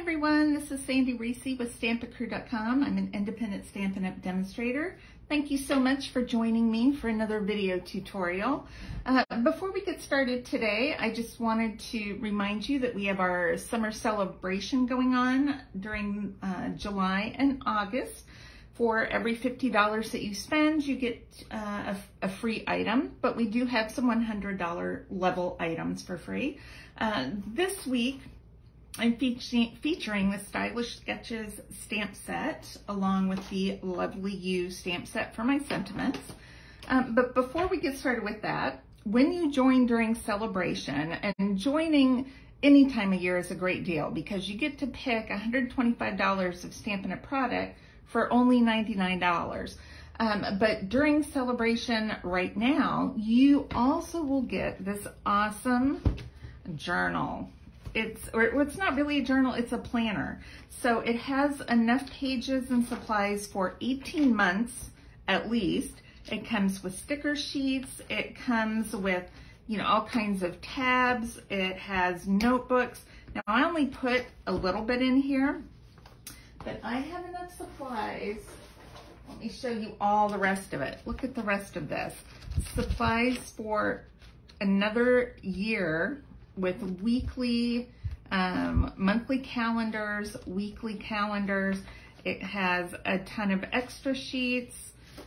everyone, this is Sandy Reese with Stampacrew.com. I'm an independent Stampin' Up! Demonstrator. Thank you so much for joining me for another video tutorial. Before we get started today, I just wanted to remind you that we have our summer celebration going on during July and August. For every $50 that you spend, you get a free item, but we do have some $100 level items for free. This week, I'm featuring the Stylish Sketches stamp set along with the Lovely You stamp set for my sentiments. But before we get started with that, when you join during celebration, and joining any time of year is a great deal because you get to pick $125 of Stampin' Up! Product for only $99. But during celebration right now, you also will get this awesome journal. It's not really a journal, it's a planner. So it has enough pages and supplies for 18 months at least. It comes with sticker sheets. It comes with, all kinds of tabs. It has notebooks. Now I only put a little bit in here, but I have enough supplies. Let me show you all the rest of it. Look at the rest of this. Supplies for another year with weekly, monthly calendars, weekly calendars. It has a ton of extra sheets.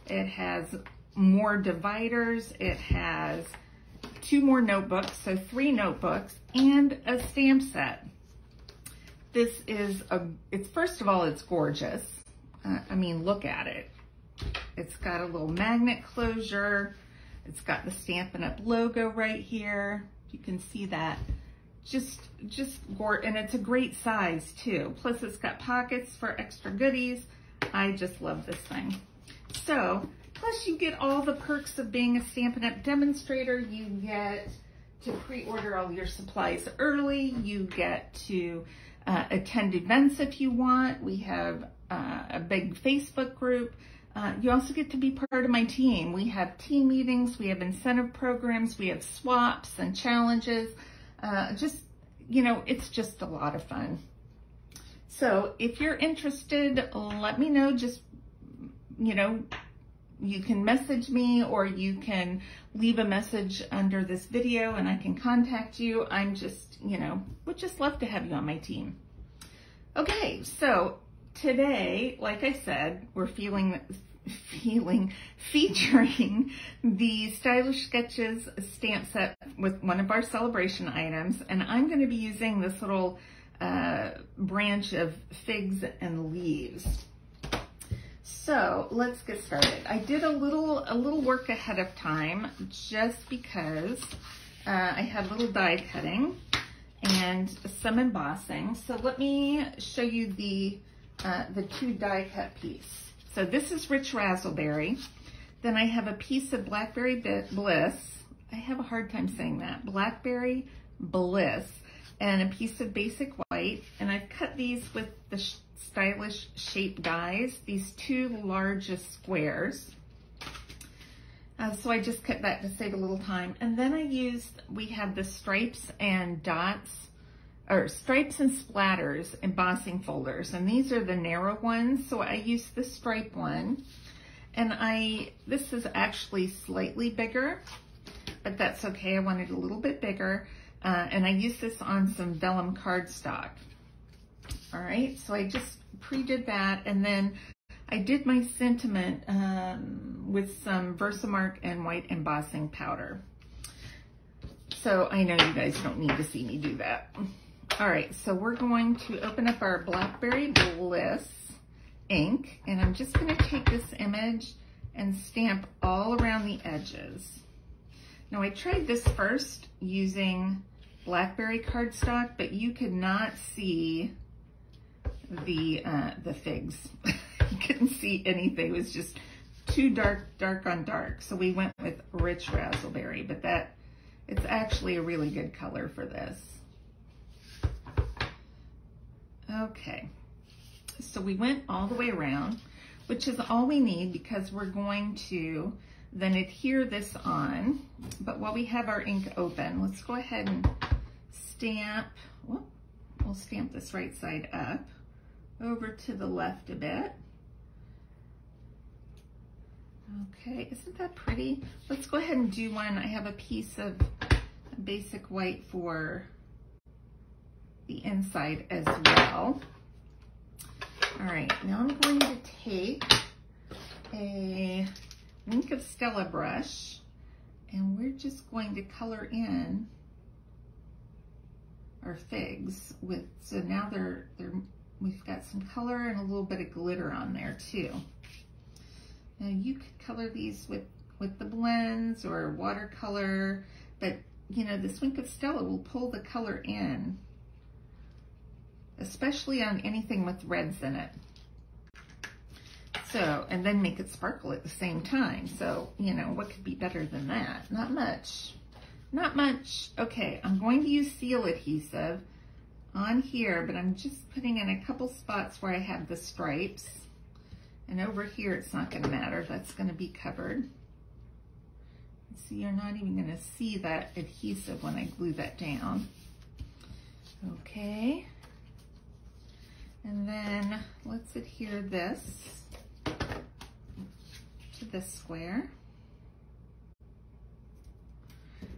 It has more dividers. It has 2 more notebooks, so 3 notebooks, and a stamp set. This is first of all, it's gorgeous. I mean, look at it. It's got a little magnet closure. It's got the Stampin' Up! Logo right here. You can see that. Just gorgeous, and it's a great size too. Plus it's got pockets for extra goodies. I just love this thing. So, plus you get all the perks of being a Stampin' Up! Demonstrator. You get to pre-order all your supplies early. You get to attend events if you want. We have a big Facebook group. You also get to be part of my team. We have team meetings, we have incentive programs, we have swaps and challenges. It's just a lot of fun. So if you're interested, let me know. Just, you can message me or you can leave a message under this video and I can contact you. I'm just, would just love to have you on my team. Okay, so today, like I said, we're featuring the Stylish Sketches stamp set with one of our celebration items, and I'm going to be using this little branch of figs and leaves. So let's get started. I did a little work ahead of time just because I had a little die cutting and some embossing. So let me show you the 2 die cut piece. So this is Rich Razzleberry. Then I have a piece of Blackberry Bliss. I have a hard time saying that. Blackberry Bliss. And a piece of Basic White. And I've cut these with the Stylish Shape dies, these 2 largest squares. So I just cut that to save a little time. And then we have the stripes and dots, or stripes and splatters embossing folders, and these are the narrow ones, so I used the stripe one, and this is actually slightly bigger, but that's okay. I wanted a little bit bigger, and I used this on some vellum cardstock. All right, so I just pre-did that, and then I did my sentiment with some Versamark and white embossing powder. So I know you guys don't need to see me do that. All right, so we're going to open up our Blackberry Bliss ink, and I'm just going to take this image and stamp all around the edges. Now I tried this first using Blackberry cardstock, but you could not see the figs. You couldn't see anything. It was just too dark on dark. So we went with Rich Razzleberry, but it's actually a really good color for this. Okay, so we went all the way around, which is all we need because we're going to then adhere this on. But while we have our ink open, let's go ahead and stamp. We'll stamp this right side up, over to the left a bit. Okay, isn't that pretty? Let's go ahead and do one. I have a piece of basic white for the inside as well. All right, now I'm going to take a Wink of Stella brush, and we're just going to color in our figs with, so now we've got some color and a little bit of glitter on there too. Now you could color these with the blends or watercolor, but you know, this Wink of Stella will pull the color in, especially on anything with reds in it. So, and then make it sparkle at the same time. So, you know, what could be better than that? Not much. Not much. Okay, I'm going to use seal adhesive on here, but I'm just putting in a couple spots where I have the stripes. And over here, it's not going to matter. That's going to be covered. So you're not even going to see that adhesive when I glue that down. Okay. And then let's adhere this to this square.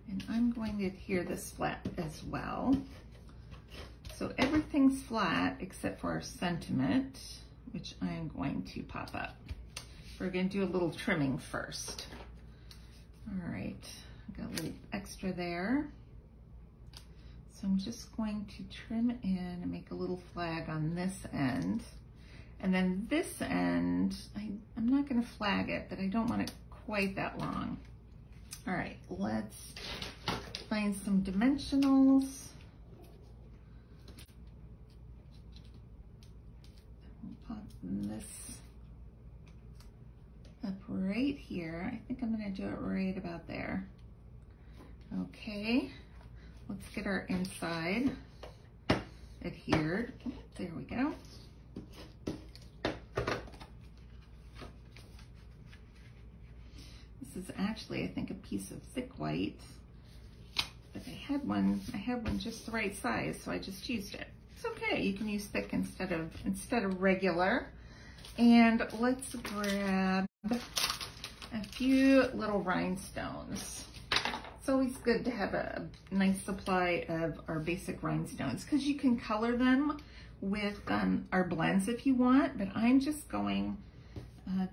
And I'm going to adhere this flat as well. So everything's flat except for our sentiment, which I am going to pop up. We're going to do a little trimming first. All right, I got a little extra there. So I'm just going to trim in and make a little flag on this end. And then this end, I'm not gonna flag it, but I don't want it quite that long. All right, let's find some dimensionals. We'll pop this up right here. I think I'm gonna do it right about there. Okay, let's get our inside adhered. There we go. This is actually, I think, a piece of thick white, but I had one just the right size, so I just used it. It's okay, you can use thick instead of regular. And let's grab a few little rhinestones. It's always good to have a nice supply of our basic rhinestones because you can color them with our blends if you want, but I'm just going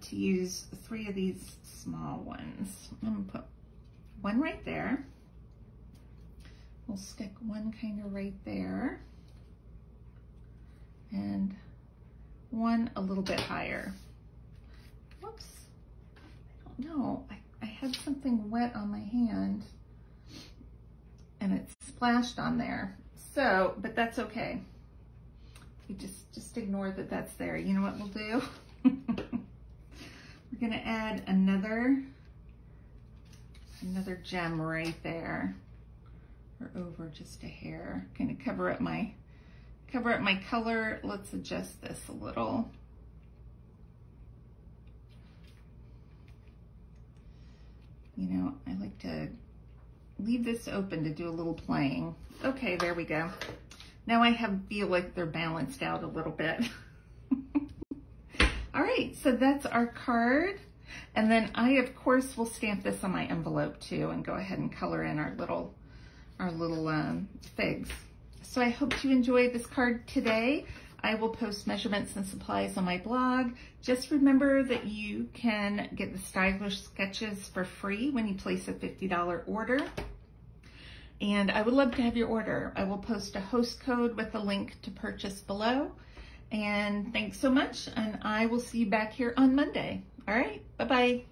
to use 3 of these small ones. I'm gonna put one right there. We'll stick one kind of right there and one a little bit higher. Whoops, I don't know. I had something wet on my hand and it splashed on there. So, but that's okay. You just ignore that that's there. You know what we'll do? We're gonna add another gem right there, or over just a hair. Gonna cover up my color. Let's adjust this a little. You know, I like to leave this open to do a little playing. Okay, there we go. Now I feel like they're balanced out a little bit. All right, so that's our card. And then I, of course, will stamp this on my envelope too and go ahead and color in our little figs. So I hope you enjoyed this card today. I will post measurements and supplies on my blog. Just remember that you can get the stylish sketches for free when you place a $50 order. And I would love to have your order. I will post a host code with a link to purchase below. And thanks so much, and I will see you back here on Monday. All right, bye-bye.